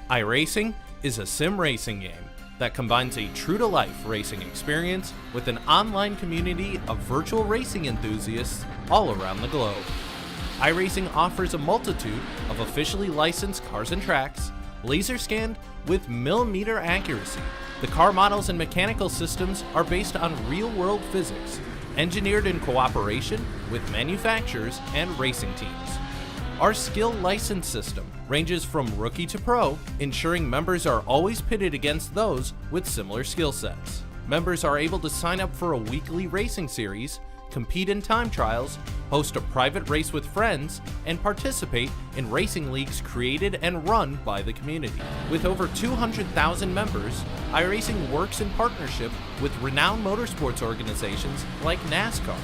iRacing is a sim racing game that combines a true-to-life racing experience with an online community of virtual racing enthusiasts all around the globe. iRacing offers a multitude of officially licensed cars and tracks, laser scanned with millimeter accuracy. The car models and mechanical systems are based on real-world physics, engineered in cooperation with manufacturers and racing teams. Our skill license system ranges from rookie to pro, ensuring members are always pitted against those with similar skill sets. Members are able to sign up for a weekly racing series, compete in time trials, host a private race with friends, and participate in racing leagues created and run by the community. With over 200,000 members, iRacing works in partnership with renowned motorsports organizations like NASCAR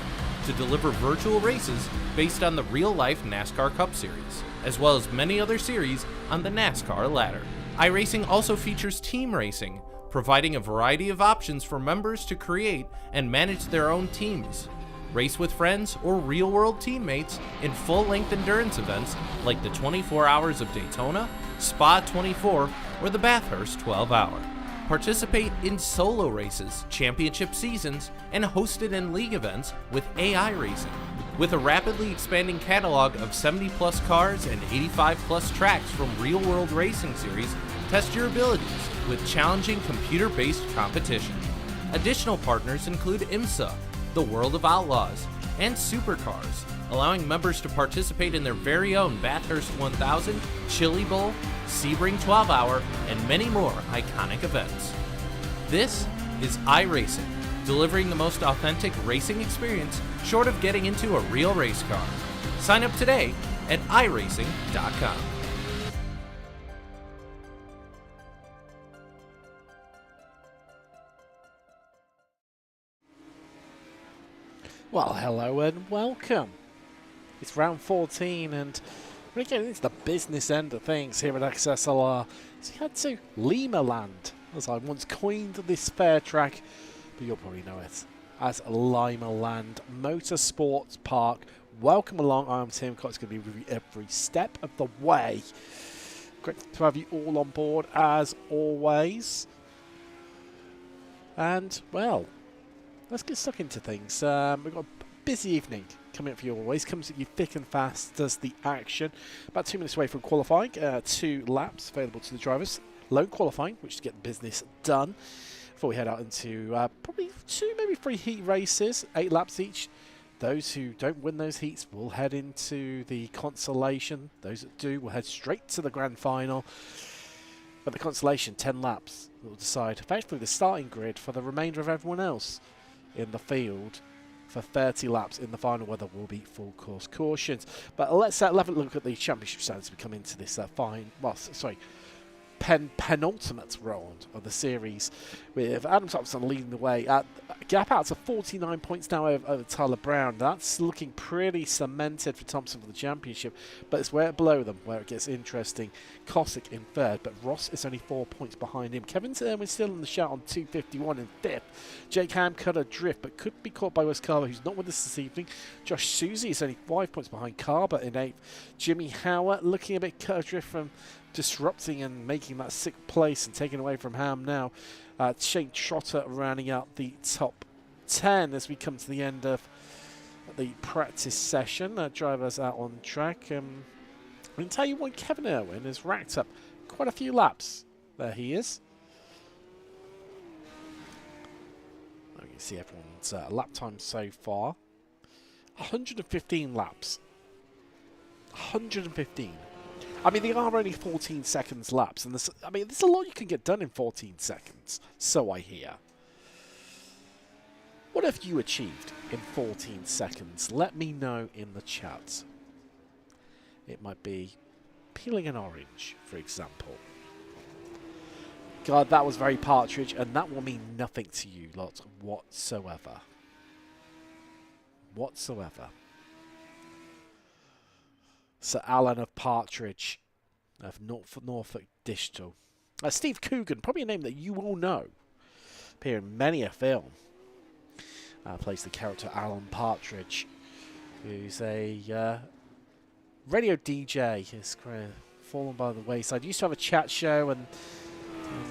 to deliver virtual races based on the real-life NASCAR Cup Series, as well as many other series on the NASCAR ladder. iRacing also features team racing, providing a variety of options for members to create and manage their own teams, race with friends or real-world teammates in full-length endurance events like the 24 Hours of Daytona, Spa 24, or the Bathurst 12-Hour. Participate in solo races, championship seasons, and hosted in league events with AI Racing. With a rapidly expanding catalog of 70-plus cars and 85-plus tracks from real-world racing series, test your abilities with challenging computer-based competition. Additional partners include IMSA, the World of Outlaws, and Supercars, allowing members to participate in their very own Bathurst 1000, Chili Bowl, Sebring 12-Hour, and many more iconic events. This is iRacing, delivering the most authentic racing experience short of getting into a real race car. Sign up today at iRacing.com. Well, hello and welcome. It's round 14 and we're getting into the business end of things here at XSLR. So we head to Leemaland, as I once coined this fair track, but you'll probably know it as Limaland Motorsports Park. Welcome along. I'm Tim Cox, going to be with you every step of the way. Great to have you all on board as always. And, well, let's get stuck into things. We've got a busy evening coming up for you always. Comes at you thick and fast, does the action. About 2 minutes away from qualifying. 2 laps available to the drivers. Lone qualifying, which is to get the business done before we head out into probably 2, maybe 3 heat races. 8 laps each. Those who don't win those heats will head into the consolation. Those that do will head straight to the grand final. But the consolation, 10 laps, will decide effectively the starting grid for the remainder of everyone else in the field for 30 laps in the final, where there will be full course cautions. But let's have a look at the championship standings as we come into this penultimate round of the series, with Adam Thompson leading the way. Gap out to 49 points now over Tyler Brown. That's looking pretty cemented for Thompson for the championship, but it's below them where it gets interesting. Cossack in third, but Ross is only 4 points behind him. Kevin Irwin still in the shout on 251 in fifth. Jake Ham cut adrift, but could be caught by Wes Carver, who's not with us this evening. Josh Susie is only 5 points behind Carver in eighth. Jimmy Howard looking a bit cut adrift from disrupting and making that 6th place and taking away from Ham now. Shane Trotter rounding out the top 10 as we come to the end of the practice session. Drivers out on track. I can tell you what, Kevin Irwin has racked up quite a few laps. There he is. You can see everyone's lap time so far. 115 laps. 115. I mean, they are only 14 seconds laps, and there's a lot you can get done in 14 seconds, so I hear. What have you achieved in 14 seconds? Let me know in the chat. It might be peeling an orange, for example. God, that was very Partridge, and that will mean nothing to you lot whatsoever. Whatsoever. Sir Alan of Partridge of Norfolk Digital. Steve Coogan, probably a name that you all know. Appear in many a film. Plays the character Alan Partridge, who's a radio DJ. His career fallen by the wayside. Used to have a chat show and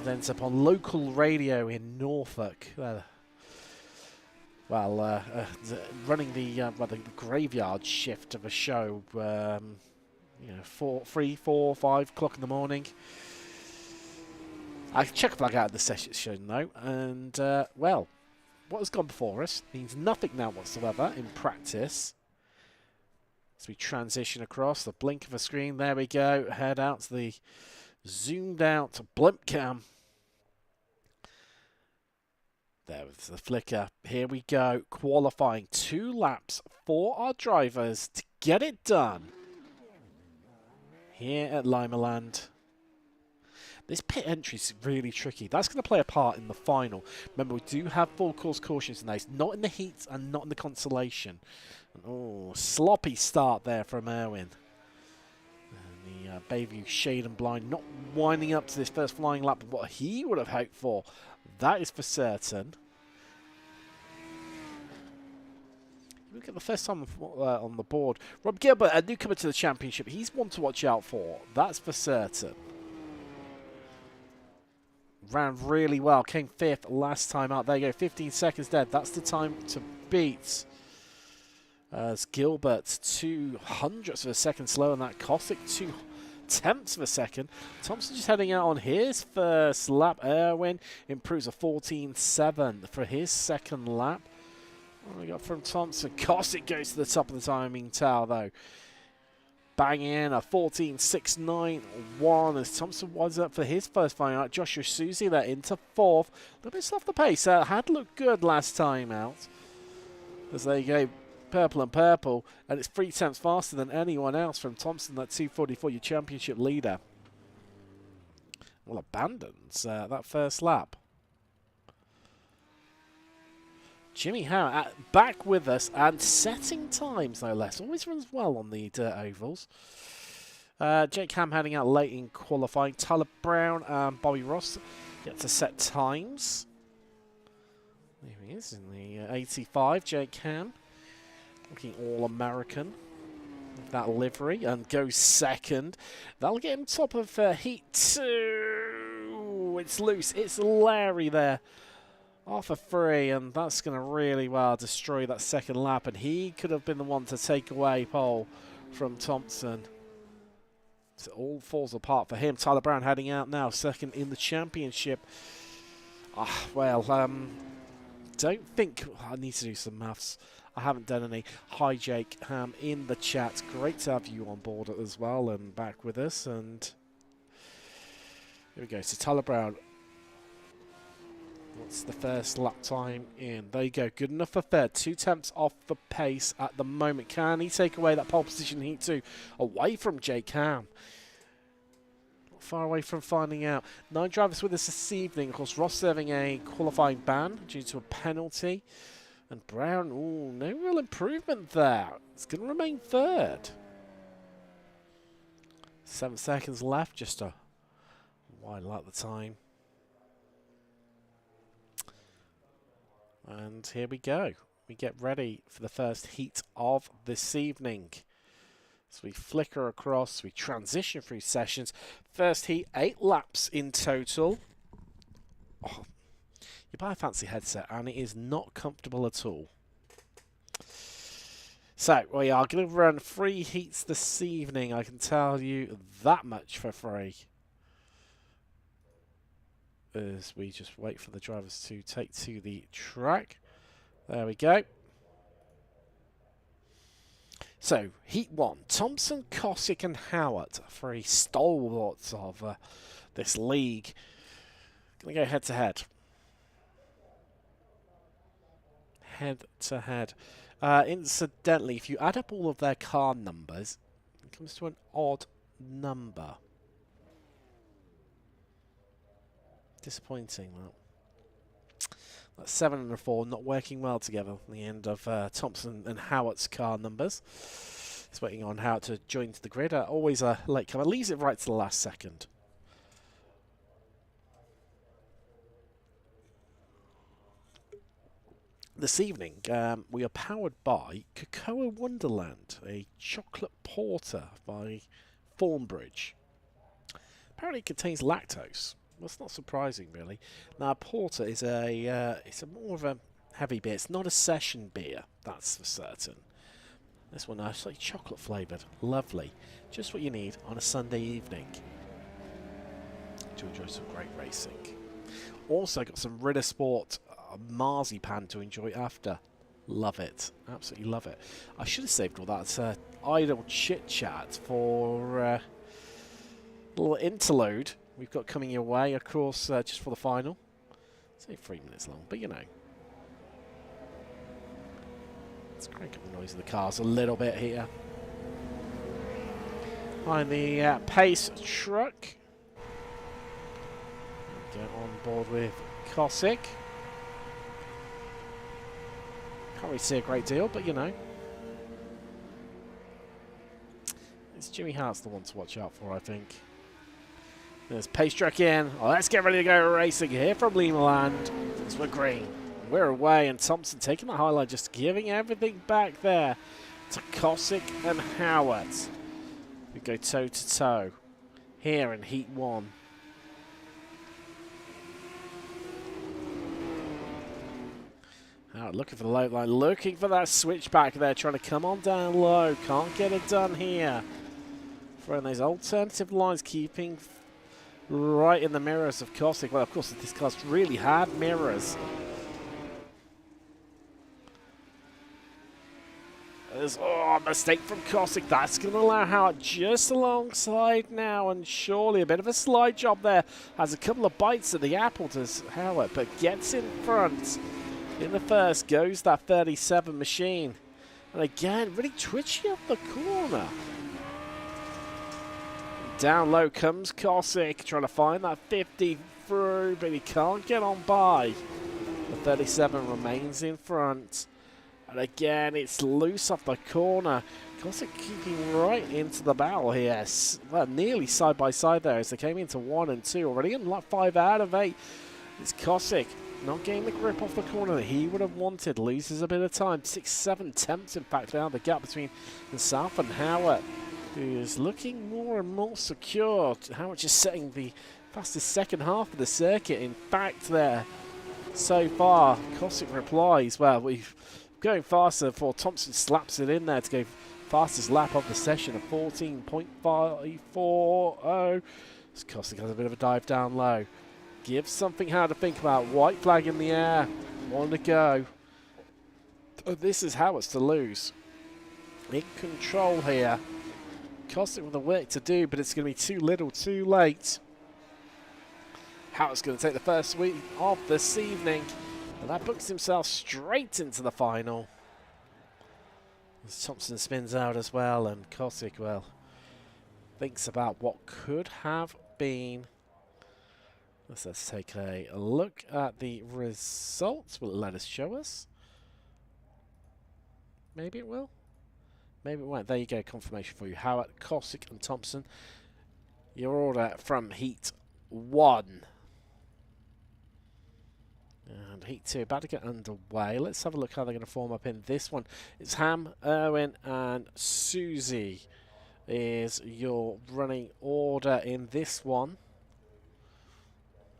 ends up on local radio in Norfolk. Running the graveyard shift of a show. You know, 3, 4, 5 o'clock in the morning. I can check flag out of the session though, and well, what has gone before us means nothing now whatsoever in practice. As we transition across the blink of a screen, there we go. Head out to the zoomed out blimp cam. There was the flicker. Here we go. Qualifying 2 laps for our drivers to get it done here at Limaland. This pit entry is really tricky. That's going to play a part in the final. Remember, we do have full course cautions in those, not in the heats and not in the consolation. Oh, sloppy start there from Erwin. And the Bayview Shade and Blind not winding up to this first flying lap of what he would have hoped for. That is for certain. Look at the first time on the board. Rob Gilbert, a newcomer to the championship. He's one to watch out for. That's for certain. Ran really well. Came 5th last time out. There you go. 15 seconds dead. That's the time to beat. As Gilbert 0.02 of a second slower than that. Cossack 0.2 of a second. Thompson just heading out on his first lap. Erwin improves a 14.7 for his second lap. What we got from Thompson? Cossack goes to the top of the timing tower though. Banging in a 14.691 as Thompson winds up for his first final out. Joshua Susie there into 4th. A little bit slow off the pace. Had looked good last time out. As they go purple and purple. And it's 3 tenths faster than anyone else from Thompson, that 2:44, your championship leader. Well, abandons that first lap. Jimmy Howe back with us and setting times, no less. Always runs well on the dirt ovals. Jake Ham heading out late in qualifying. Tyler Brown and Bobby Ross get to set times. There he is in the 85. Jake Ham looking all-American with that livery and goes second. That'll get him top of heat 2. It's loose. It's Larry there. Off a 3, and that's going to really well destroy that second lap, and he could have been the one to take away pole from Thompson. So it all falls apart for him. Tyler Brown heading out now, second in the championship. Don't think I need to do some maths. I haven't done any. Hi Jake in the chat. Great to have you on board as well and back with us. And here we go. So Tyler Brown. What's the first lap time in? There you go. Good enough for third. 2 tenths off the pace at the moment. Can he take away that pole position in Heat 2? Away from Jake Ham. Not far away from finding out. 9 drivers with us this evening. Of course, Ross serving a qualifying ban due to a penalty. And Brown, ooh, no real improvement there. It's going to remain third. 7 seconds left. Just a while at the time. And here we go. We get ready for the first heat of this evening. So we flicker across, we transition through sessions. First heat, 8 laps in total. Oh, you buy a fancy headset and it is not comfortable at all. So we are going to run 3 heats this evening. I can tell you that much for free. As we just wait for the drivers to take to the track. There we go. So, Heat 1, Thompson, Cossack and Howard, 3 stalwarts of this league. Going to go head to head. Head to head. Incidentally, if you add up all of their car numbers, it comes to an odd number. Disappointing, that. That's 7 and a 4, not working well together at the end of Thompson and Howard's car numbers. Just waiting on Howard to join to the grid. Always a late comer. Leaves it right to the last second. This evening, we are powered by Cocoa Wonderland, a chocolate porter by Thornbridge. apparently it contains lactose. That's not surprising, really. Now, porter is it's a more of a heavy beer. It's not a session beer, that's for certain. This one, actually chocolate flavoured. Lovely. Just what you need on a Sunday evening to enjoy some great racing. Also got some Ritter Sport marzipan to enjoy after. Love it. Absolutely love it. I should have saved all that idle chit-chat for a little interlude we've got coming your way, of course, just for the final. It's only 3 minutes long, but you know. Let's crank up the noise of the cars a little bit here. Behind the pace truck. Get on board with Cossack. Can't really see a great deal, but you know. It's Jimmy Hart's the one to watch out for, I think. There's pace truck in. Oh, let's get ready to go racing here from Leemaland. Since we're green. We're away, and Thompson taking the highlight, just giving everything back there to Cossack and Howard. We go toe to toe here in Heat 1. Howard looking for the low line, looking for that switchback there, trying to come on down low. Can't get it done here. Throwing those alternative lines, keeping right in the mirrors of Cossack. Well, of course, this car's really had mirrors. There's, a mistake from Cossack. That's going to allow Howard just alongside now, and surely a bit of a slide job there. Has a couple of bites at the apple to Howard, but gets in front. In the first goes that 37 machine. And again, really twitchy up the corner. Down low comes Cossack, trying to find that 50 through, but he can't get on by. The 37 remains in front. And again, it's loose off the corner. Cossack keeping right into the battle here. Well, nearly side by side there as they came into 1 and 2 already. And like 5 out of 8. It's Cossack not getting the grip off the corner that he would have wanted. Loses a bit of time. 6-7 tenths, in fact, now the gap between himself and Howard, who is looking more and more secure. Howard just setting the fastest second half of the circuit. In fact, there so far, Cossack replies, well, we've going faster before Thompson slaps it in there to go fastest lap of the session of 14.540. Cossack has a bit of a dive down low. Gives something how to think about. White flag in the air. 1 to go. Oh, this is Howard's to lose. In control here. Cossack with the work to do, but it's going to be too little, too late. Howard's going to take the first sweep of this evening. And that books himself straight into the final. As Thompson spins out as well, and Cossack, well, thinks about what could have been. Let's take a look at the results. Will it let us show us? Maybe it will. Maybe it won't. There you go, confirmation for you. Howard, Cossack and Thompson. Your order from Heat 1. And Heat 2 about to get underway. Let's have a look how they're going to form up in this one. It's Ham, Erwin and Susie is your running order in this one.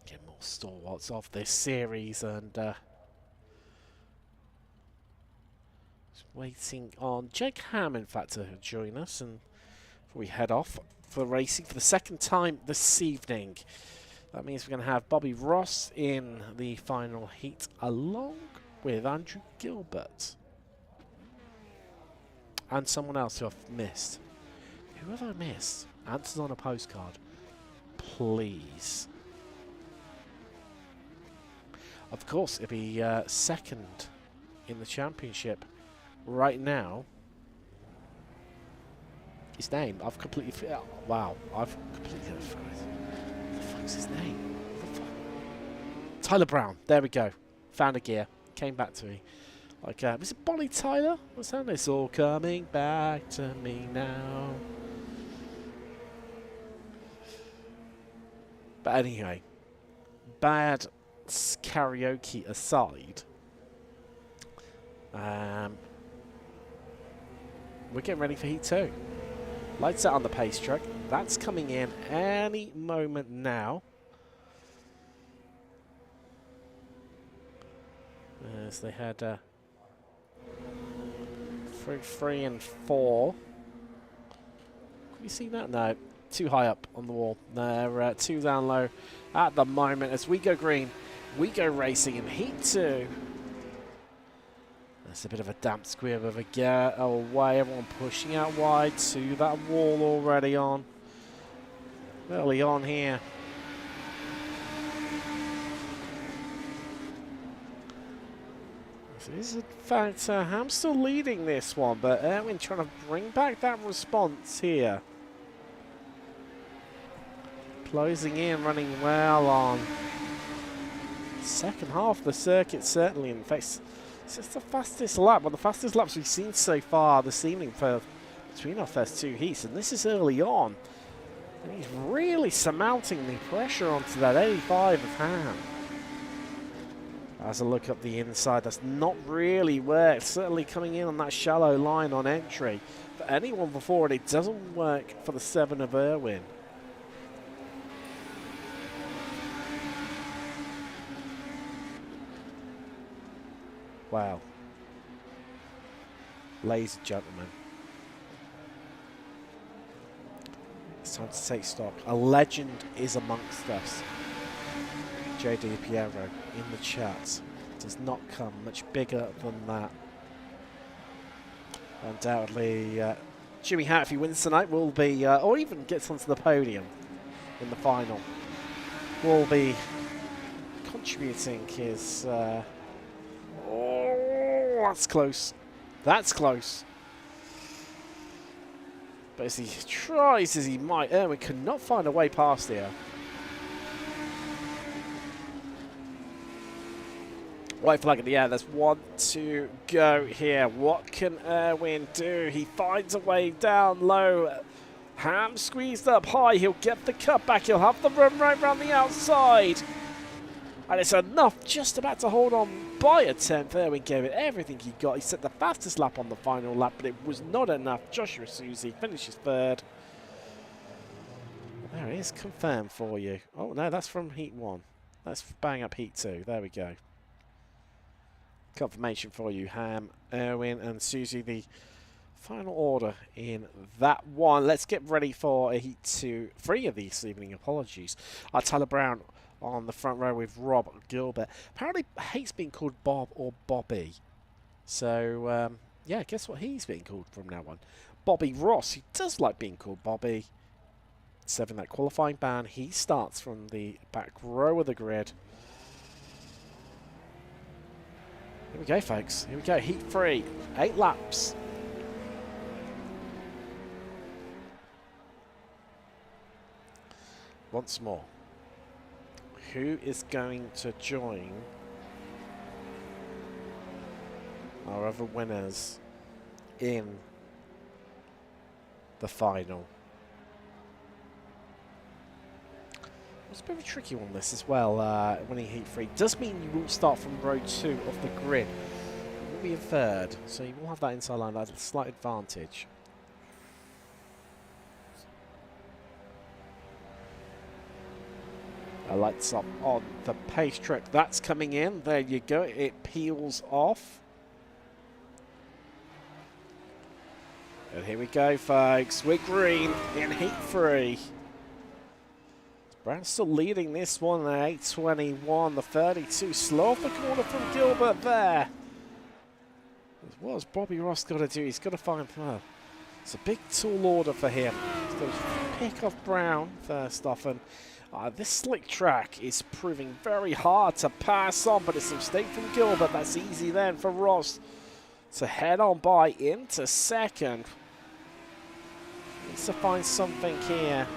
Get more stalwarts of this series, and just waiting on Jake Ham, in fact, to join us, and before we head off for racing for the second time this evening. That means we're going to have Bobby Ross in the final heat along with Andrew Gilbert. And someone else who I've missed. Who have I missed? Answers on a postcard. Please. Of course, it'll be second in the championship right now. His name, I've completely... wow, I've completely forgotten. What's his name? Tyler Brown. There we go. Found a gear. Came back to me. Like, was it Bonnie Tyler? What's that? It's all coming back to me now. But anyway, bad karaoke aside, we're getting ready for Heat 2. Lights out on the pace truck. That's coming in any moment now. As they had 3 and 4. Can you see that? No. Too high up on the wall. They're 2 down low at the moment. As we go green, we go racing in Heat 2. That's a bit of a damp squib of a get away. Everyone pushing out wide to that wall already on. Early on here. So this is, in fact, I'm still leading this one, but Erwin trying to bring back that response here. Closing in, running well on second half of the circuit, certainly. In fact, it's just the fastest lap, one of the fastest laps we've seen so far this evening for between our first 2 heats, and this is early on. And he's really surmounting the pressure onto that 85 of Ham. As I look up the inside, that's not really worked. Certainly coming in on that shallow line on entry. For anyone before it doesn't work for the 7 of Erwin. Wow. Ladies and gentlemen, it's time to take stock. A legend is amongst us. JD Piero in the chat. Does not come much bigger than that. Undoubtedly, Jimmy Hatt, if he wins tonight, will be, or even gets onto the podium in the final, will be contributing his. Oh, that's close. That's close. But as he tries as he might, Erwin cannot find a way past here. White flag in the air. There's 1 to go here. What can Erwin do? He finds a way down low. Ham squeezed up high. He'll get the cut back. He'll have the run right round the outside. And it's enough, just about to hold on by a 10th. Erwin gave it everything he got. He set the fastest lap on the final lap, but it was not enough. Joshua Susie finishes 3rd. There it is, confirmed for you. Oh, no, that's from Heat 1. Let's bang up Heat 2. There we go. Confirmation for you, Ham, Erwin, and Susie. The final order in that one. Let's get ready for a Heat 2. 3 of these evening, apologies. Tyler Brown on the front row with Rob Gilbert. Apparently hates being called Bob or Bobby. So, yeah, guess what he's being called from now on? Bobby Ross, who does like being called Bobby. 7, that qualifying ban. He starts from the back row of the grid. Here we go, folks. Here we go. Heat 3. 8 laps. Once more. Who is going to join our other winners in the final? It's a bit of a tricky one, this as well. Winning Heat 3 does mean you will start from row 2 of the grid. You will be in 3rd, so you will have that inside line. That's a slight advantage. Lights up on the pace track. That's coming in. There you go. It peels off. And here we go, folks. We're green in Heat 3. Brown's still leading this one at 8:21. The 32 slow off the corner from Gilbert there. What has Bobby Ross got to do? He's got to find. It's a big tall order for him. He's got to pick off Brown first off, and this slick track is proving very hard to pass on, but it's a mistake from Gilbert. That's easy then for Ross to head on by into 2nd. Needs to find something here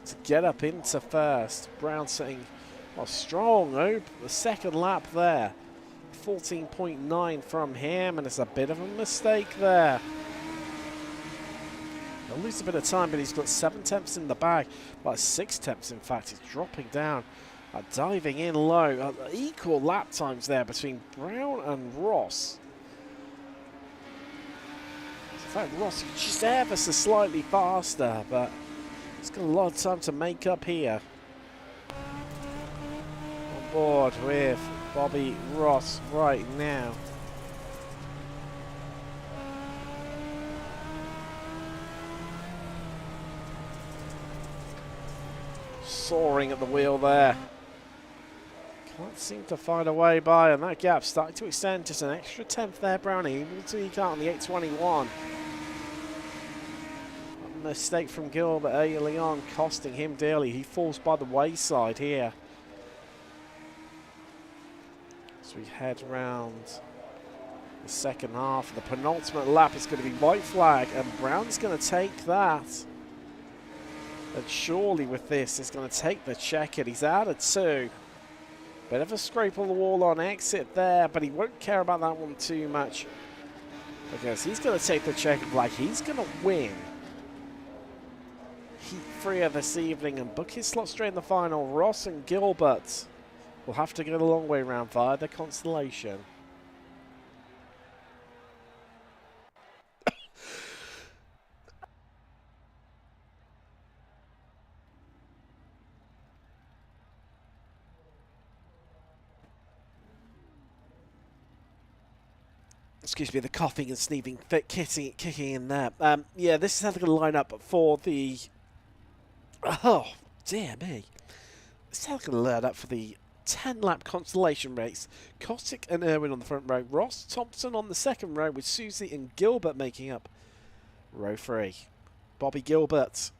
to get up into 1st. Brown setting a strong the 2nd lap there. 14.9 from him, and it's a bit of a mistake there. He'll lose a bit of time, but he's got 7 tenths in the bag. Like 6 tenths, in fact. He's dropping down, diving in low. Equal lap times there between Brown and Ross. In fact, Ross just ever so slightly faster, but he's got a lot of time to make up here. On board with Bobby Ross right now. Soaring at the wheel there. Can't seem to find a way by, and that gap's starting to extend. Just an extra 10th there, Brownie. Able to eke out on the 821. A mistake from Gilbert early on, costing him dearly. He falls by the wayside here. As we head round the second half, the penultimate lap is going to be white flag, and Brown's going to take that. And surely with this, he's going to take the checker. He's out of 2. Bit of a scrape on the wall on exit there, but he won't care about that one too much, because he's going to take the checker flag. He's going to win Heat 3 of this evening and book his slot straight in the final. Ross and Gilbert will have to go the long way round via the Constellation. Excuse me, the coughing and sneezing fit kicking in there. Yeah, this is how they're going to line up for the... Oh, dear me. This is how they're going to line up for the 10-lap Constellation race. Kostick and Irwin on the front row. Ross Thompson on the second row, with Susie and Gilbert making up row 3. Bobby Gilbert.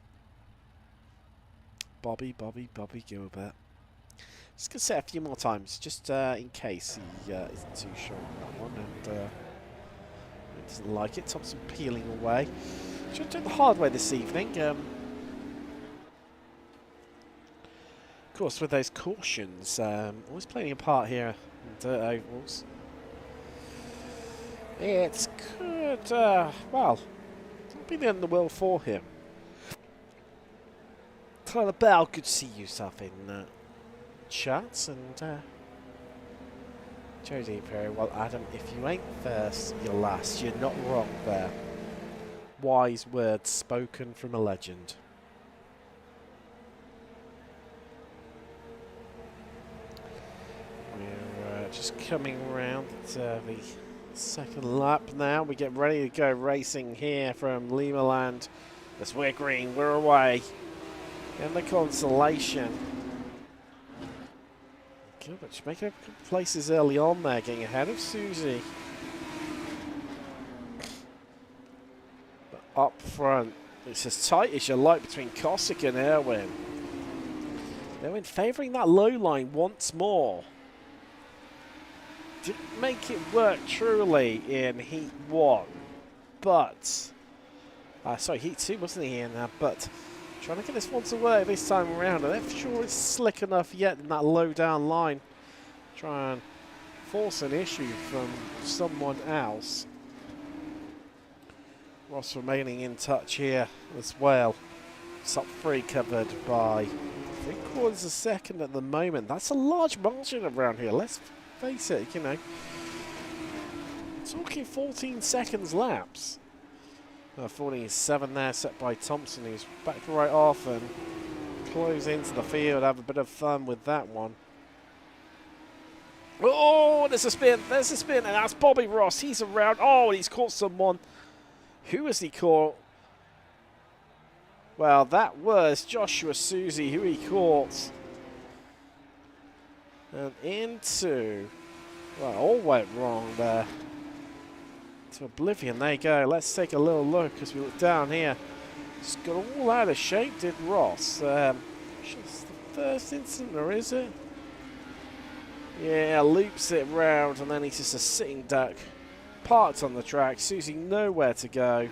Bobby Gilbert. Just going to say it a few more times, just in case he isn't too sure on that one. And he doesn't like it. Thompson peeling away. Should do it the hard way this evening. Of course, with those cautions, always playing a part here in dirt ovals. It could, well, be the end of the world for him. Tyler Bell, good to see you yourself in chats, and Jodie very well. Adam, if you ain't first, you're last. You're not wrong there. Wise words spoken from a legend. We're just coming around the second lap now. We get ready to go racing here from Leemaland. As we're green, we're away in the Constellation. Gilbert just making up places early on there, getting ahead of Susie. But up front, it's as tight as you like between Kostick and Irwin. Irwin favouring that low line once more. Didn't make it work truly in Heat 1, but... sorry, Heat 2 wasn't he in that, but... Trying to get this one to work this time around. I'm not sure it's slick enough yet in that low down line. Try and force an issue from someone else. Ross remaining in touch here as well. Sub 3 covered by 3/4 of a second at the moment. That's a large margin around here. Let's face it, you know. Talking 14 seconds laps. 47 there, set by Thompson, who's back right off and close into the field. Have a bit of fun with that one. Oh, there's a spin, and that's Bobby Ross. He's around. Oh, and he's caught someone. Who has he caught? Well, that was Joshua Susie, who he caught. And into... Well, all went wrong there. To oblivion. There you go. Let's take a little look as we look down here. Just got all out of shape, did Ross. It's the first incident, or is it? Yeah, loops it round, and then he's just a sitting duck. Parked on the track. Susie nowhere to go.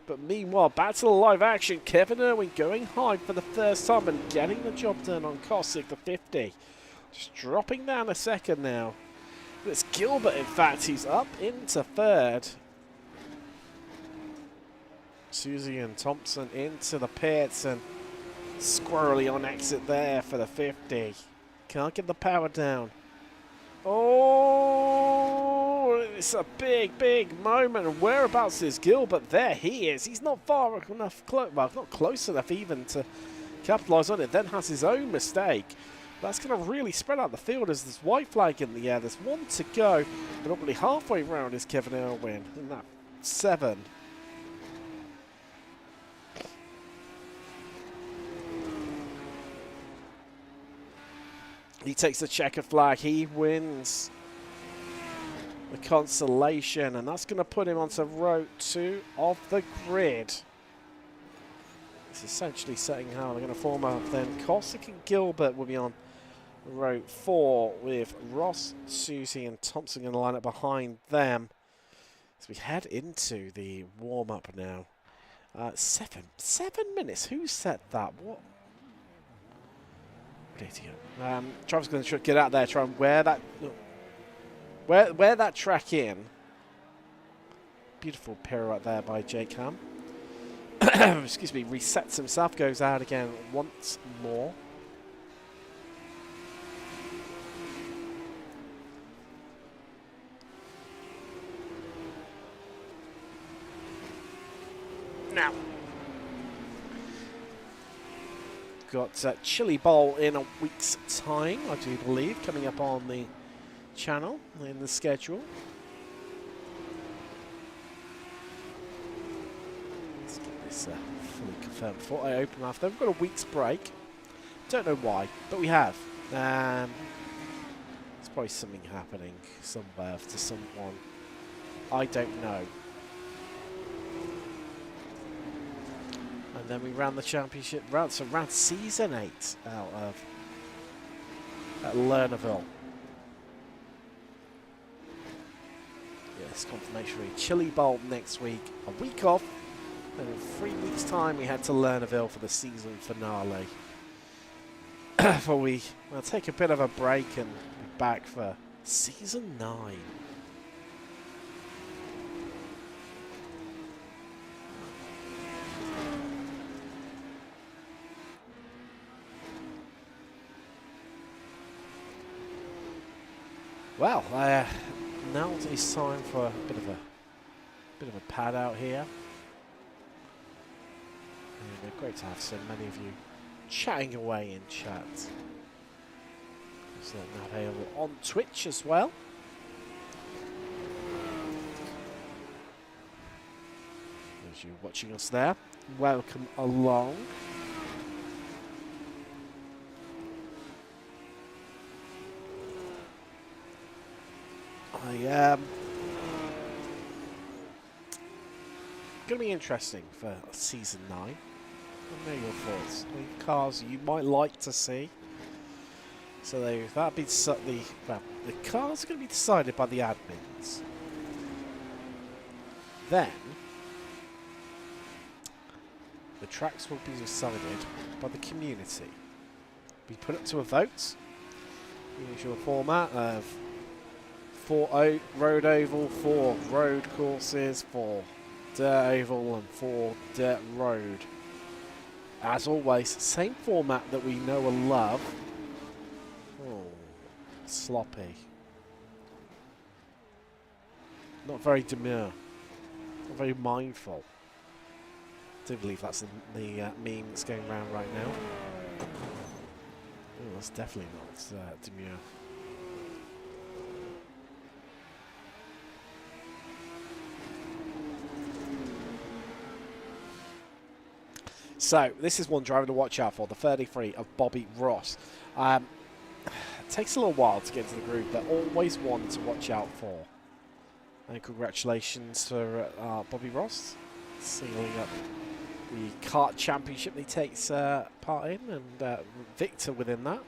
But meanwhile, back to the live action. Kevin Irwin going high for the first time and getting the job done on Kostick, the 50. Just dropping down a second now. It's Gilbert, in fact, who's up into third. Susie and Thompson into the pits, and squirrely on exit there for the 50. Can't get the power down. Oh, it's a big, big moment. And whereabouts is Gilbert? There he is. He's not far enough, well, not close enough even to capitalise on it. Then has his own mistake. That's going to really spread out the field as there's white flag in the air. There's one to go. But probably halfway round is Kevin Irwin. And that 7. He takes the checker flag. He wins the consolation. And that's going to put him onto row 2 of the grid. It's essentially setting how they're going to form up. Then Cossack and Gilbert will be on row 4 with Ross, Susie and Thompson going to line up behind them. As we head into the warm-up now. 7 minutes. Who set that? What? Idiot. Travis going to get out there, try and wear that track in. Beautiful pirouette there by Jake Ham. Excuse me. Resets himself, goes out again once more. Now, got Chili Bowl in a week's time, I do believe, coming up on the channel in the schedule. Let's get this fully confirmed before I open after. We've got a week's break. Don't know why, but we have. There's probably something happening somewhere to someone. I don't know. And then we ran the championship round, so ran season 8 out of at Lernerville. Yes, confirmation. Chili Bowl next week, a week off, and in 3 weeks' time we head to Lernerville for the season finale. Before we'll take a bit of a break and be back for season 9. Well, now it's time for a bit of a pad out here. And great to have so many of you chatting away in chat. So now available on Twitch as well. As you're watching us there, welcome along. Going to be interesting for season 9. I know your thoughts. Any cars you might like to see. So that'll be the cars are going to be decided by the admins. Then the tracks will be decided by the community. Be put up to a vote. Usual format of 4 road oval, 4 road courses, 4 dirt oval and 4 dirt road. As always, same format that we know and love. Oh, sloppy. Not very demure. Not very mindful. I do believe that's the meme that's going around right now. Oh, that's definitely not demure. So, this is one driver to watch out for, the 33 of Bobby Ross. Takes a little while to get into the group, but always one to watch out for. And congratulations for Bobby Ross, sealing up the kart championship that he takes part in, and victor within that.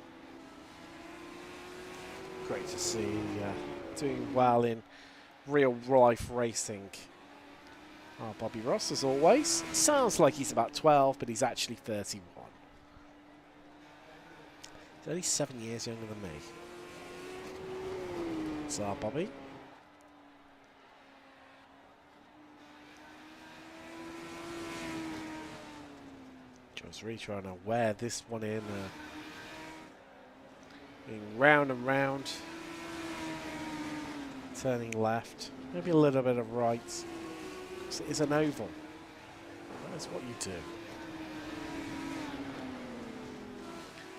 Great to see doing well in real life racing. Bobby Ross, as always. Sounds like he's about 12, but he's actually 31. He's only 7 years younger than me. So our Bobby. Just really trying to wear this one in round and round. Turning left, maybe a little bit of right. Because it is an oval. That's what you do.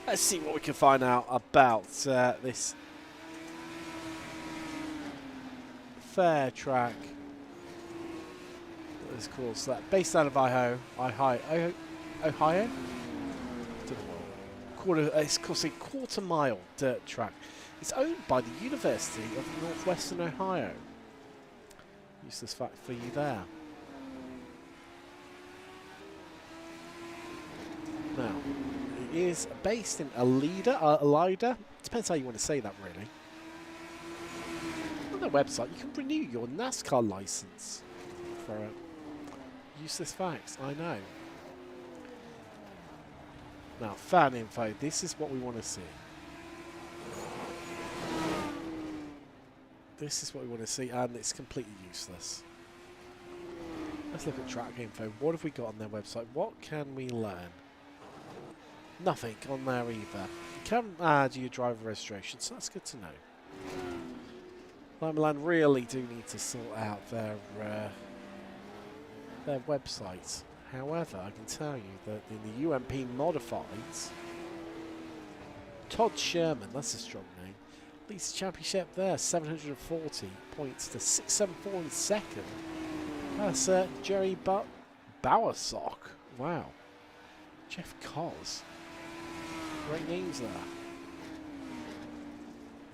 Let's see what we can find out about this fair track. What is called that? Based out of Ohio. Ohio? It's called a quarter-mile dirt track. It's owned by the University of Northwestern Ohio. Useless fact for you there. Now, it is based in Alida. Depends how you want to say that, really. On their website, you can renew your NASCAR license for useless facts. I know. Now, fan info. This is what we want to see. This is what we want to see, and it's completely useless. Let's look at track info. What have we got on their website? What can we learn? Nothing on there either. You can add your driver registration, so that's good to know. Limaland really do need to sort out their website. However, I can tell you that in the UMP Modifieds, Todd Sherman, that's a strong name, leads the championship there, 740 points to 674 in second. That's Jerry Bowersock. Wow. Jeff Cos. Great names there.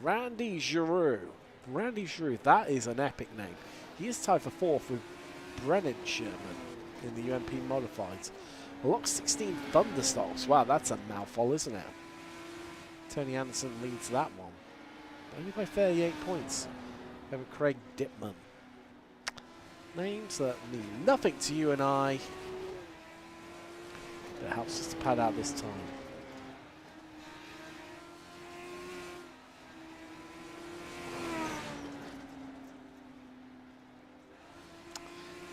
Randy Giroux. Randy Giroux, that is an epic name. He is tied for fourth with Brennan Sherman in the UMP Modifieds. Lock 16 Thunderstocks. Wow, that's a mouthful, isn't it? Tony Anderson leads that one. Only by 38 points over Craig Dittman. Names that mean nothing to you and I. It helps us to pad out this time.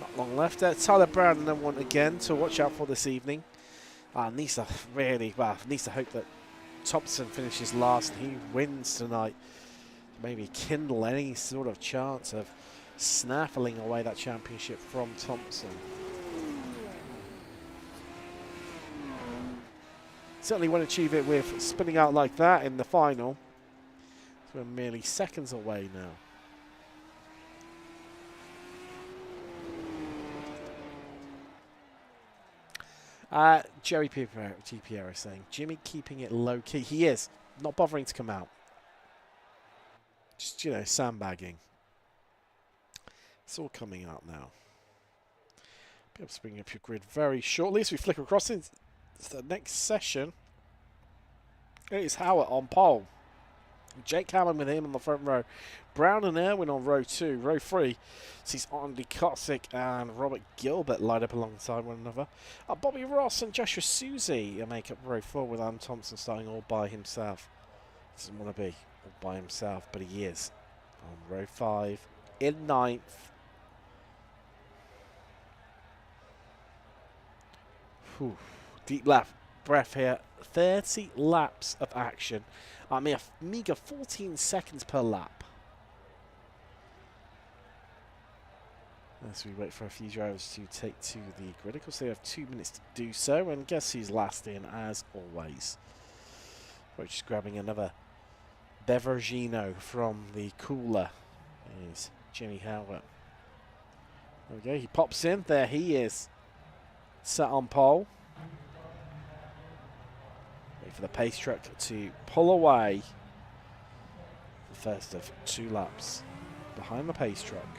Not long left. Tyler Brown and then one again to watch out for this evening. Needs to hope that Thompson finishes last and he wins tonight. Maybe kindle any sort of chance of snaffling away that championship from Thompson. Certainly won't achieve it with spinning out like that in the final. So we're merely seconds away now. Jerry GPR is saying, Jimmy keeping it low key. He is. Not bothering to come out. Just, you know, sandbagging. It's all coming out now. Be able to bring up your grid very shortly as we flick across into the next session. It is Howard on pole. Jake Hammond with him on the front row. Brown and Irwin on row 2. Row 3 sees Andy Kotzik and Robert Gilbert light up alongside one another. Bobby Ross and Joshua Susie make up row 4 with Adam Thompson starting all by himself. Doesn't want to be all by himself, but he is. On row 5 in 9th. Whew. Deep breath here. 30 laps of action. A meager 14 seconds per lap. As we wait for a few drivers to take to the grid, of course they have 2 minutes to do so, and guess who's last in as always. We're just grabbing another Beveragino from the cooler. Is Jimmy Howard. There we go, he pops in, there he is. Sat on pole. Wait for the pace truck to pull away. The first of 2 laps behind the pace truck.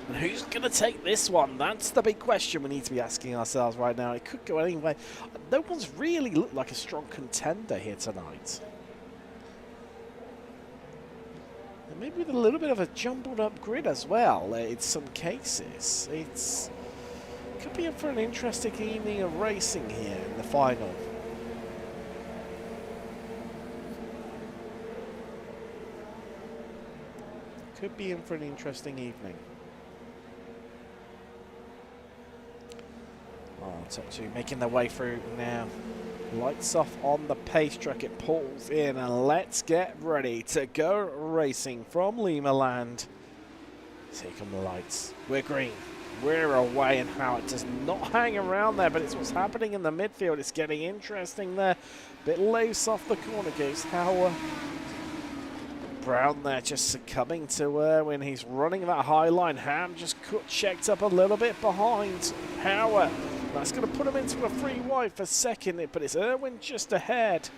And who's going to take this one? That's the big question we need to be asking ourselves right now. It could go anyway. No one's really looked like a strong contender here tonight. And maybe with a little bit of a jumbled up grid as well in some cases. It could be in for an interesting evening of racing here in the final. Could be in for an interesting evening. Top two making their way through now. Lights off on the pace truck. It pulls in, and let's get ready to go racing from Leemaland. Here come the lights. We're green. We're away, and Howard does not hang around there, but it's what's happening in the midfield. It's getting interesting there. Bit loose off the corner goes Howard. Brown there just succumbing to Irwin. He's running that high line. Ham just checked up a little bit behind Howard. That's going to put him into a free wide for second, but it's Irwin just ahead.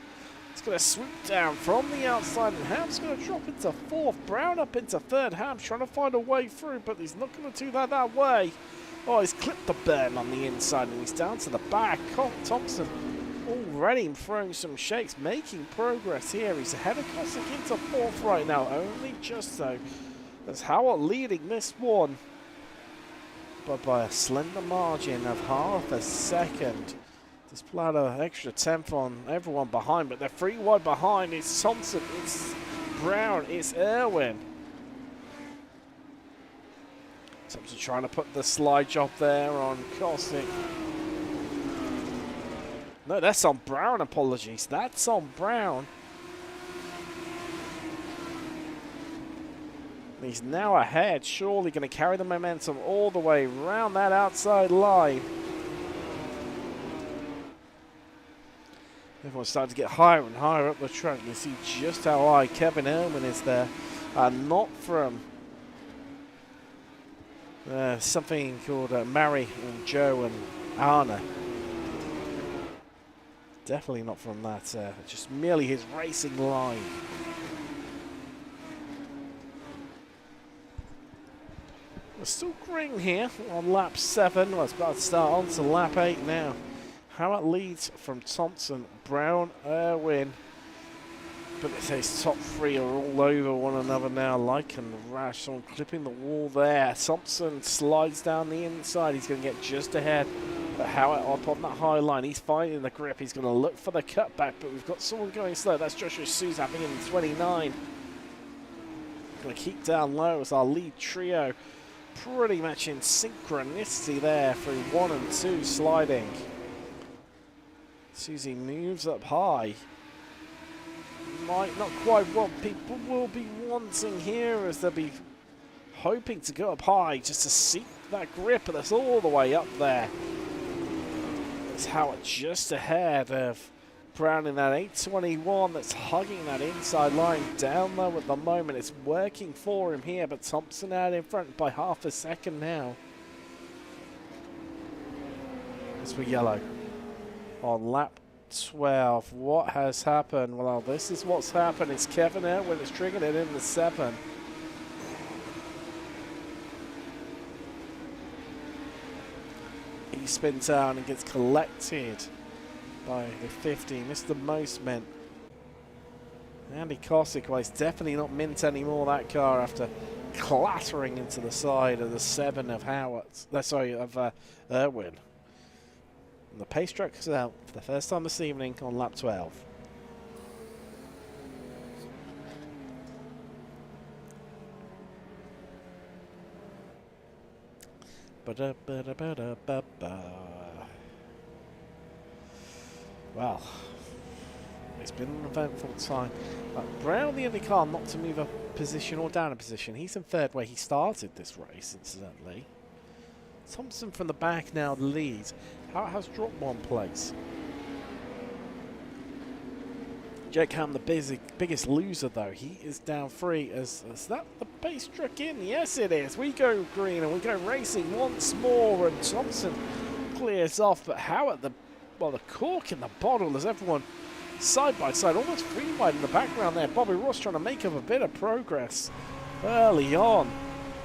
It's going to swoop down from the outside, and Ham's going to drop into fourth. Brown up into third. Ham's trying to find a way through, but he's not going to do that way. Oh, he's clipped the burn on the inside, and he's down to the back. Thompson already throwing some shakes, making progress here. He's ahead of Cossack into fourth right now, only just so. That's Howard leading this one, but by a slender margin of half a second. Displayed an extra tenth on everyone behind, but they're three wide behind. It's Thompson, it's Brown, it's Irwin. Thompson trying to put the slide job there on Cossack. No, that's on Brown, apologies. That's on Brown. He's now ahead, surely going to carry the momentum all the way around that outside line. Everyone's starting to get higher and higher up the track. You see just how high Kevin Irwin is there. Not from something called Mary and Joe and Anna. Definitely not from that. Just merely his racing line. We're still green here on lap 7. Well, it's about to start on to lap 8 now. Howard leads from Thompson, Brown, Irwin. But it says top three are all over one another now. Lycan, Rash, someone clipping the wall there. Thompson slides down the inside. He's going to get just ahead. But Howard up on that high line. He's finding the grip. He's going to look for the cutback. But we've got someone going slow. That's Joshua Souza having him in 29. Going to keep down low as our lead trio. Pretty much in synchronicity there through 1 and 2 sliding. Susie moves up high. Might not quite what people will be wanting here, as they'll be hoping to go up high just to seek that grip, but that's all the way up there. That's Howard just ahead of Brown in that 821 that's hugging that inside line down low at the moment. It's working for him here, but Thompson out in front by half a second now. As for yellow. On lap 12, what has happened? Well, this is what's happened. It's Kevin Irwin that's triggered it in the 7. He spins down and gets collected by the 50. Mr. Mostment. Andy Cossack, well, he's definitely not mint anymore, that car, after clattering into the side of the 7 of Irwin. And the pace truck is out for the first time this evening on lap 12. Well, it's been an eventful time. Brown, the only car not to move up position or down a position. He's in third where he started this race, incidentally. Thompson from the back now leads. Howard has dropped 1 place. Jake Ham, the biggest loser, though. He is down 3. Is that the pace truck in? Yes, it is. We go green and we go racing once more. And Thompson clears off. But Howard, the cork in the bottle as everyone side by side, almost free wide in the background there. Bobby Ross trying to make up a bit of progress early on.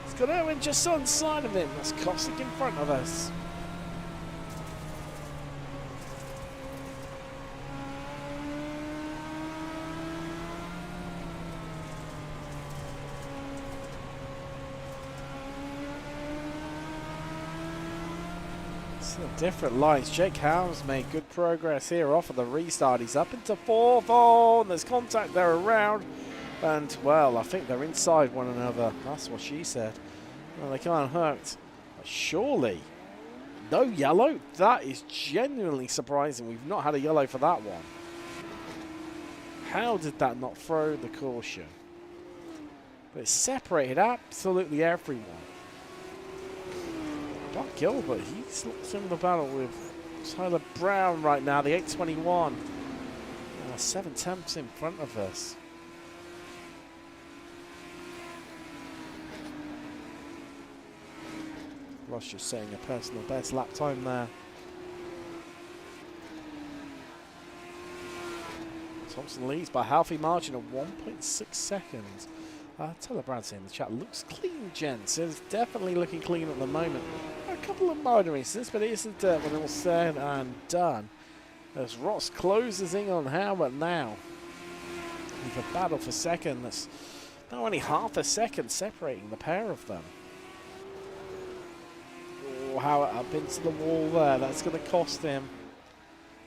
He's got Owen just on side of him. That's Cossack in front of us. Different lines. Jake Howes made good progress here off of the restart. He's up into 4th. Oh, and there's contact there around. And, well, I think they're inside one another. That's what she said. Well, they can't hurt. But surely No yellow? That is genuinely surprising. We've not had a yellow for that one. How did that not throw the caution? But it separated absolutely everyone. But Gilbert, he's looked in the battle with Tyler Brown right now, the 821. 7 tenths in front of us. Ross just setting a personal best lap time there. Thompson leads by a healthy margin of 1.6 seconds. Tyler Brown saying in the chat, looks clean, gents. It's definitely looking clean at the moment. A couple of minor incidents, but it isn't when all said and done. As Ross closes in on Howard now. With a battle for second that's not only half a second separating the pair of them. Oh, Howard up into the wall there. That's going to cost him.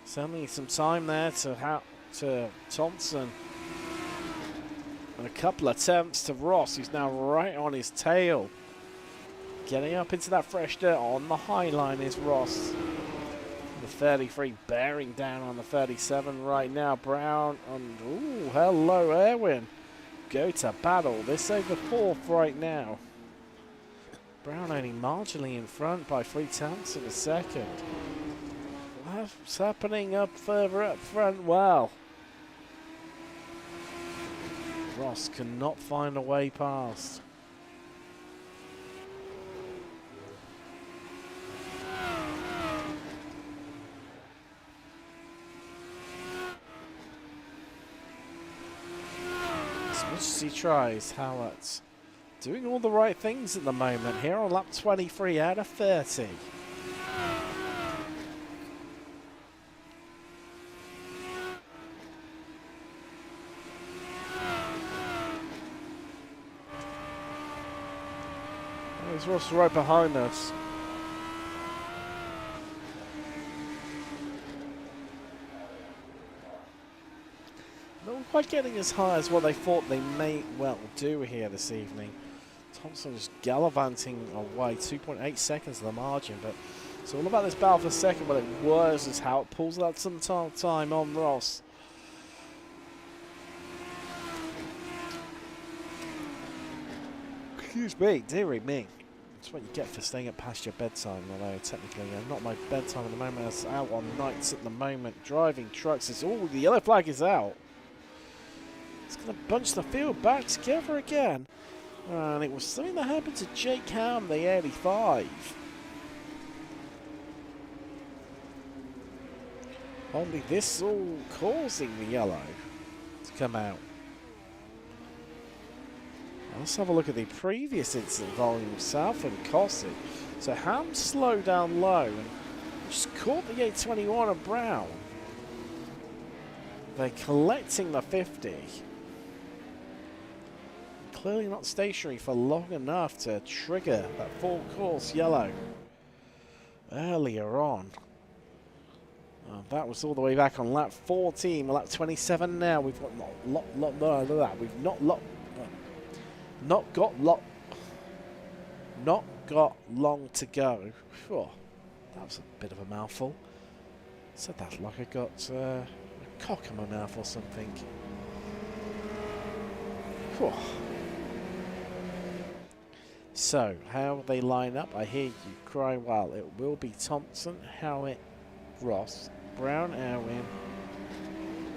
Certainly some time there to Thompson. And a couple of attempts to Ross, who's now right on his tail. Getting up into that fresh dirt on the high line is Ross. The 33 bearing down on the 37 right now. Brown and, ooh, hello, Erwin. Go to battle. This over fourth right now. Brown only marginally in front by 3 tenths of a second. What's happening up further up front? Well, Ross cannot find a way past. As much as he tries, Howard's doing all the right things at the moment here on lap 23 out of 30. There's Ross right behind us. Not quite getting as high as what they thought they may well do here this evening. Thompson is gallivanting away, 2.8 seconds of the margin, but it's all about this battle for second. But it was is how it pulls out some time on Ross. Excuse me, dearie me. That's what you get for staying up past your bedtime, although technically not my bedtime at the moment. It's out on nights at the moment. Driving trucks is, oh, the yellow flag is out. It's going to bunch the field back together again. And it was something that happened to Jake Ham, the 85. Only this all causing the yellow to come out. Let's have a look at the previous incident volume south and Cossack. So Ham slowed down low and just caught the 821 of Brown. They're collecting the 50. Clearly not stationary for long enough to trigger that full course yellow earlier on. That was all the way back on lap 14, lap 27 now. We've got not got long to go. Whew, that was a bit of a mouthful. Said that like I got a cock in my mouth or something. Whew. So, how they line up, I hear you crying. Well, it will be Thompson, Howitt, Ross, Brown, Erwin,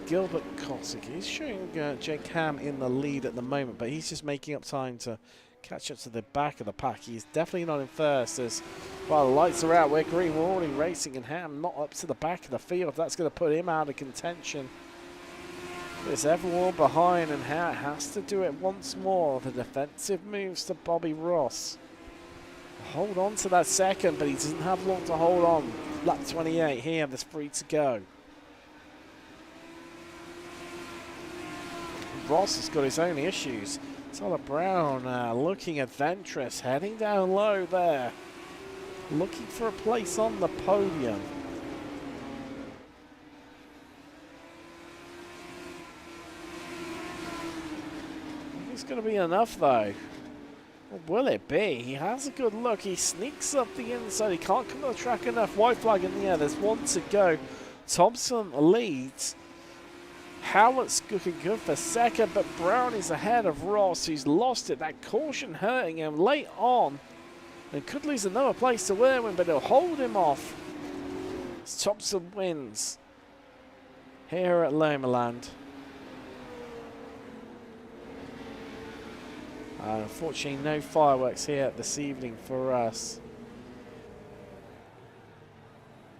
Gilbert, Cossack. He's showing Jake Ham in the lead at the moment, but he's just making up time to catch up to the back of the pack. He's definitely not in first as, while the lights are out, we're green warning racing and Ham not up to the back of the field. That's going to put him out of contention. There's everyone behind and Ham has to do it once more. The defensive moves to Bobby Ross. Hold on to that second, but he doesn't have long to hold on. Lap 28 here, there's 3 to go. Ross has got his own issues. Tyler Brown looking adventurous, heading down low there. Looking for a place on the podium. It's going to be enough though. Will it be? He has a good look. He sneaks up the inside. He can't come to the track enough. White flag in the air. There's one to go. Thompson leads. Howlett's looking good for second, but Brown is ahead of Ross, who's lost it. That caution hurting him late on. And could lose another place to Irwin, but he'll hold him off. As Thompson wins here at Leemaland. Unfortunately, no fireworks here this evening for us.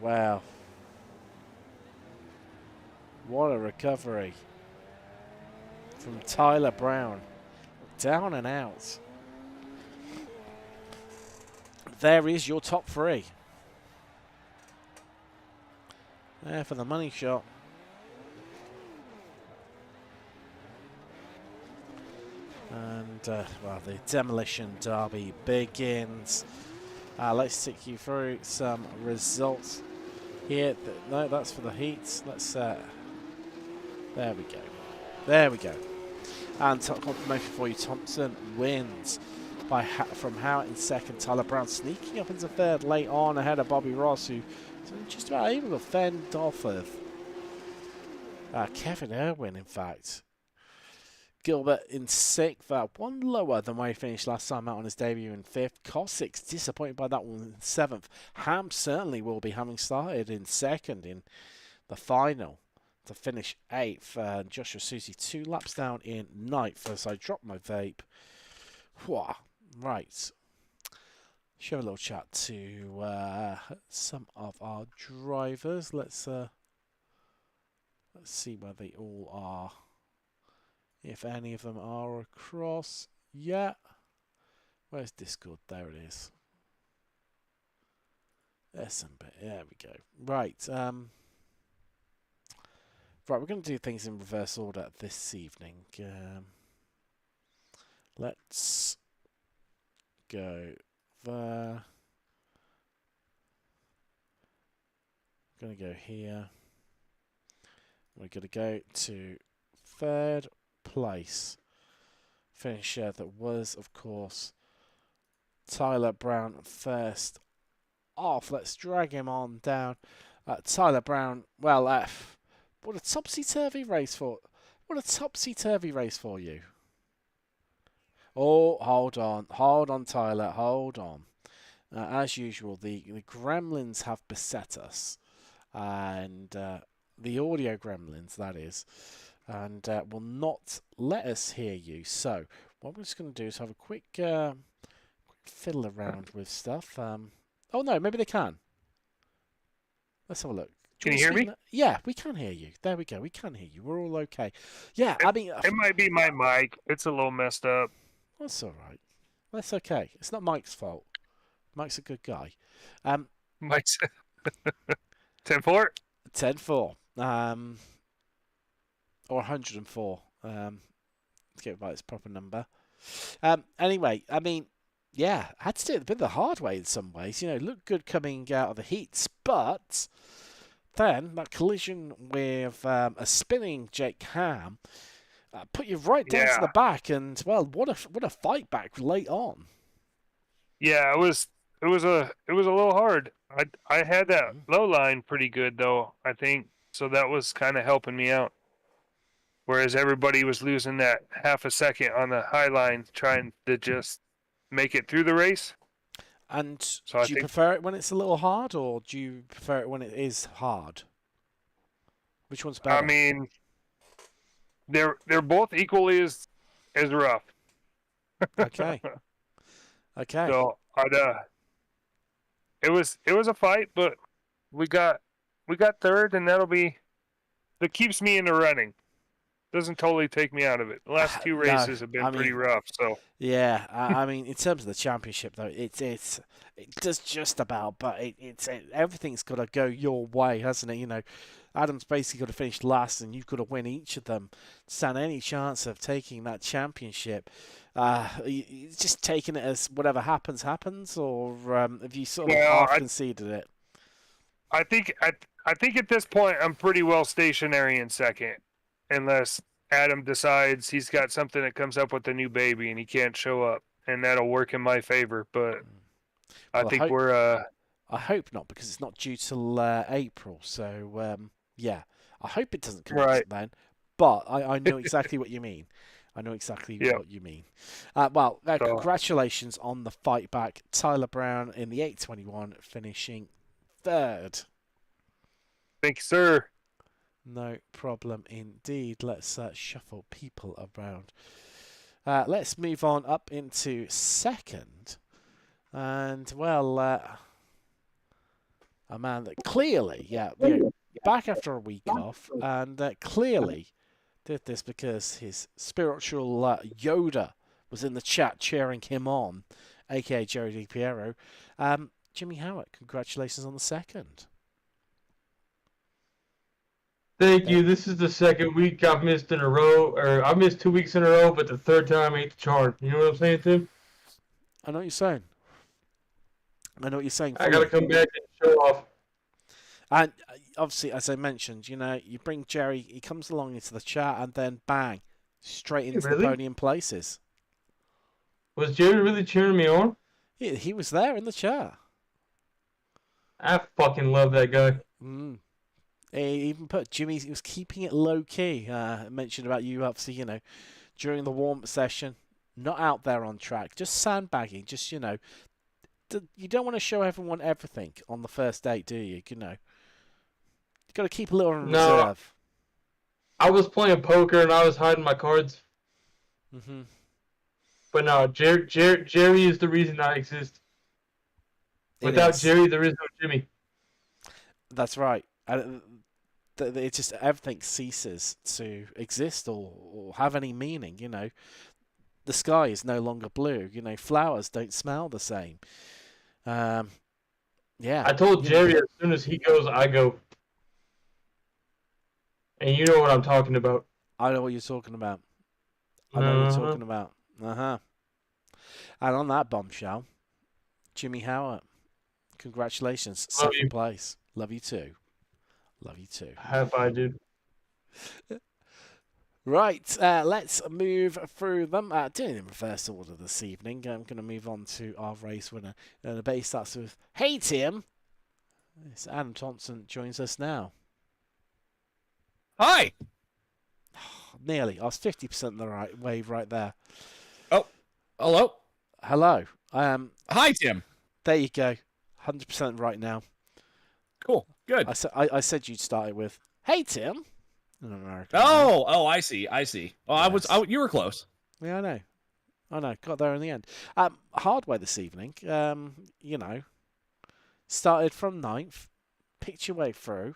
Wow. What a recovery from Tyler Brown. Down and out. There is your top three. There for the money shot. And, well, the Demolition Derby begins. Let's take you through some results here. No, that's for the heats. Let's, there we go. There we go. And top confirmation for you. Thompson wins by from Howard in second. Tyler Brown sneaking up into third late on ahead of Bobby Ross, who just about able to fend off of Kevin Irwin, in fact. Gilbert in sixth, one lower than where he finished last time out on his debut in fifth. Cossack's disappointed by that one in seventh. Ham certainly will be, having started in second in the final to finish eighth. Joshua Susie 2 laps down in ninth as I drop my vape. Whoa. Right. Show a little chat to some of our drivers. Let's see where they all are. If any of them are across yet. Where's Discord? There it is. There's some bit. There we go. Right. Right, we're going to do things in reverse order this evening. Let's go there. I'm going to go here. We're going to go to third place finisher. That was, of course, Tyler Brown first off. Let's drag him on down. Tyler Brown, well, what a topsy-turvy race for you. Oh, hold on, Tyler, hold on. As usual, the gremlins have beset us, and the audio gremlins, that is, and will not let us hear you. So what we're just going to do is have a quick fiddle around with stuff. Oh no, maybe they can. Let's have a look. Can you hear me? Yeah, we can hear you. There we go. We can hear you. We're all okay. Yeah, I mean, it might be my mic. It's a little messed up. That's all right. That's okay. It's not Mike's fault. Mike's a good guy. Mike's 10-4? 10-4. Or 104. To get by its proper number. Anyway, I mean, yeah, I had to do it a bit the hard way in some ways. You know, looked good coming out of the heats, but then that collision with a spinning Jake Ham put you right down to the back, and well, what a fight back late on. Yeah, it was a little hard. I had that low line pretty good though, I think, so that was kind of helping me out. Whereas everybody was losing that half a second on the high line trying to just make it through the race. And so do you prefer it when it's a little hard, or do you prefer it when it is hard? Which one's better? I mean, they're both equally as rough. Okay. Okay. So it was a fight, but we got third, and that keeps me in the running. Doesn't totally take me out of it. The last two races have been pretty rough. So yeah, I mean, in terms of the championship, though, it does just about, but everything's got to go your way, hasn't it? You know, Adam's basically got to finish last, and you've got to win each of them to stand any chance of taking that championship. You just taking it as whatever happens, or have you sort of half conceded it? I think at this point I'm pretty well stationary in second. Unless Adam decides he's got something that comes up with the new baby and he can't show up. and that'll work in my favor. But I Well, think we're I hope not, because it's not due till April. So yeah, I hope it doesn't come right. then. But I know exactly what you mean. I know exactly Yep. what you mean. Well, So- congratulations on the fight back. Tyler Brown in the 821, finishing third. Thank you, sir. No problem indeed. Let's shuffle people around. Let's move on up into second. And, well, a man that clearly, back after a week off, and clearly did this because his spiritual Yoda was in the chat cheering him on, aka Jerry DiPiero. Jimmy Howard, congratulations on the second. Thank you. This is the second week I've missed in a row, or I missed 2 weeks in a row, but the third time ain't the charm. You know what I'm saying, Tim? I know what you're saying. I know what you're saying. I gotta come back and show off. And obviously, as I mentioned, you bring Jerry, he comes along into the chat, and then bang, straight into the Really? podium places. Was Jerry really cheering me on? He was there in the chat. I fucking love that guy. He even put Jimmy, he was keeping it low key. Mentioned about you, obviously, during the warm-up session, not out there on track, just sandbagging, just, you don't want to show everyone everything on the first date, do you? You got to keep a little reserve. I was playing poker and I was hiding my cards. But no, Jerry is the reason I exist. Without Jerry, there is no Jimmy. That's right. It just, everything ceases to exist or have any meaning. The sky is no longer blue. Flowers don't smell the same. Yeah. I told Jerry as soon as he goes, I go. And you know what I'm talking about. I know what you're talking about. I know what you're talking about. And on that bombshell, Jimmy Howard, congratulations. Second place. Love you too. Love you too. High five, dude. Right, let's move through them. Doing in reverse order this evening. I'm going to move on to our race winner. And the base starts with, "Hey, Tim." It's Adam Thompson joins us now. Hi. Nearly. I was 50% the right wave right there. Oh, hello. Hello. Hi, Tim. There you go. 100% right now. Cool. Good. I said you'd start it with, "Hey, Tim." In America. Oh, I see. Oh, Yes. You were close. Yeah, I know. Got there in the end. Hardway this evening. Started from 9th, picked your way through.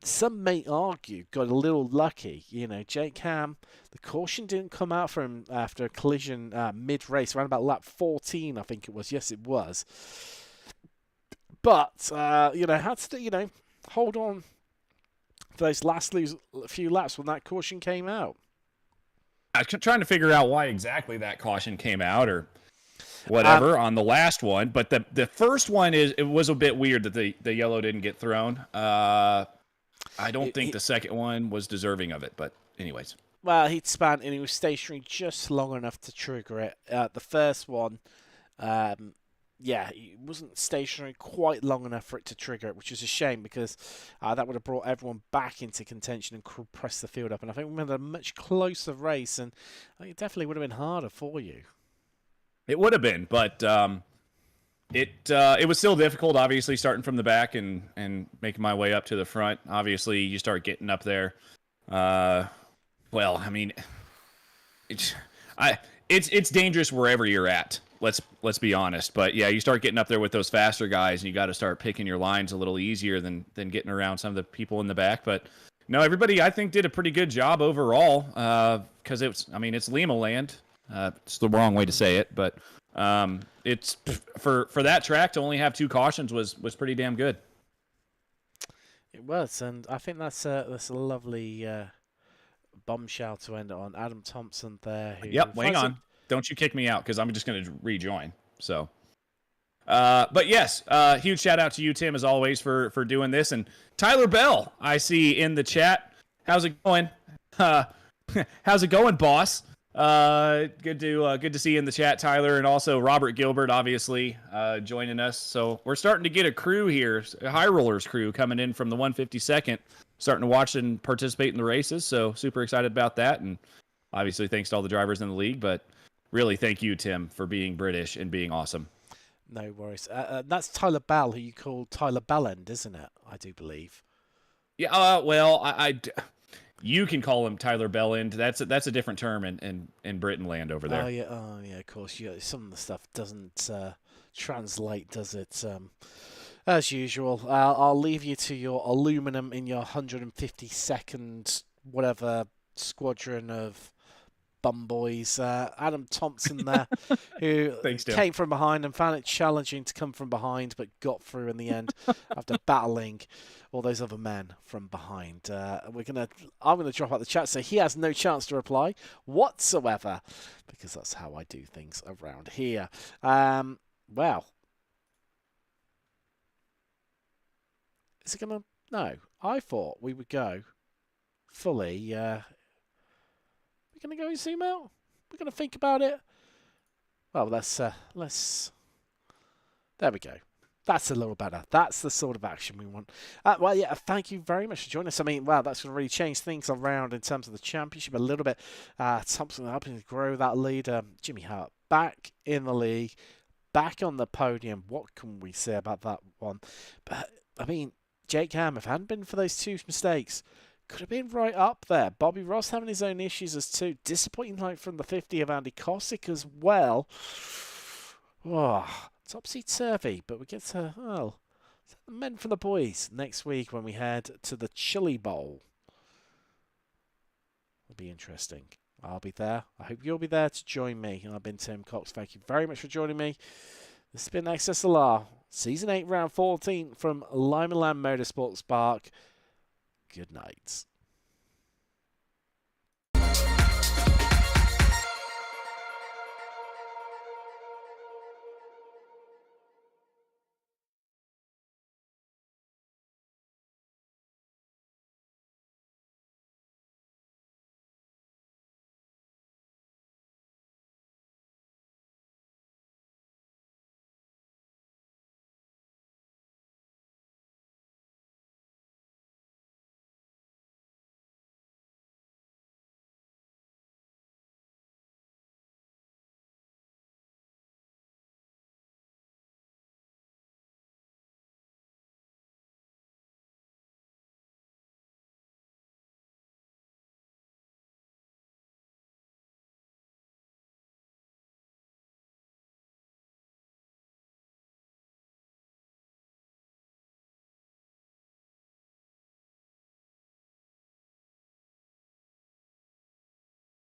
Some may argue got a little lucky. Jake Ham, the caution didn't come out for him after a collision mid-race, around about lap 14, I think it was. Yes, it was. But, had to, hold on for those last few laps when that caution came out. I was trying to figure out why exactly that caution came out or whatever on the last one. But the first one it was a bit weird that the yellow didn't get thrown. I don't think the second one was deserving of it. But anyways. Well, he'd span and he was stationary just long enough to trigger it. The first one, he wasn't stationary quite long enough for it to trigger it, which is a shame because that would have brought everyone back into contention and compressed the field up. And I think we had a much closer race, and it definitely would have been harder for you. It would have been, but it was still difficult, obviously, starting from the back and making my way up to the front. Obviously, you start getting up there. Well, I mean, it's dangerous wherever you're at. Let's be honest. But yeah, you start getting up there with those faster guys, and you got to start picking your lines a little easier than getting around some of the people in the back. But no, everybody I think did a pretty good job overall. Because it's Leemaland. It's the wrong way to say it, but it's for that track to only have 2 cautions was pretty damn good. It was, and I think that's a lovely bombshell to end it on. Adam Thompson there. Yep, hang on. Don't you kick me out because I'm just going to rejoin. So, but yes, huge shout out to you, Tim, as always, for doing this. And Tyler Bell, I see in the chat. How's it going? How's it going, boss? Good to see you in the chat, Tyler, and also Robert Gilbert, obviously, joining us. So we're starting to get a crew here, a High Rollers crew coming in from the 152nd, starting to watch and participate in the races. So super excited about that, and obviously thanks to all the drivers in the league, but really thank you, Tim, for being British and being awesome. No worries. That's Tyler Bell, who you call Tyler Bellend, isn't it? I do believe. Yeah. Well, you can call him Tyler Belland. That's a different term in Britain-land over there. Oh yeah. Of course. Yeah, some of the stuff doesn't translate, does it? As usual, I'll leave you to your aluminum in your 152nd whatever squadron of bum boys. Adam Thompson there, who came from behind and found it challenging to come from behind, but got through in the end after battling all those other men from behind. I'm gonna drop out the chat, so he has no chance to reply whatsoever, because that's how I do things around here. Well, is it gonna? No, I thought we would go fully. We're going to go zoom out? We're going to think about it? Well, let's... There we go. That's a little better. That's the sort of action we want. Well, yeah, thank you very much for joining us. I mean, wow, that's going to really change things around in terms of the championship a little bit. Thompson helping to grow that lead. Jimmy Hart back in the league, back on the podium. What can we say about that one? But, I mean, Jake Ham, if it hadn't been for those two mistakes, could have been right up there. Bobby Ross having his own issues as too. Disappointing night from the 50 of Andy Kosick as well. Oh, topsy-turvy, but we get to, well, the men from the boys next week when we head to the Chili Bowl. It'll be interesting. I'll be there. I hope you'll be there to join me. I've been Tim Cox. Thank you very much for joining me. This has been XSLR, Season 8, Round 14 from Limaland Motorsports Park. Good night.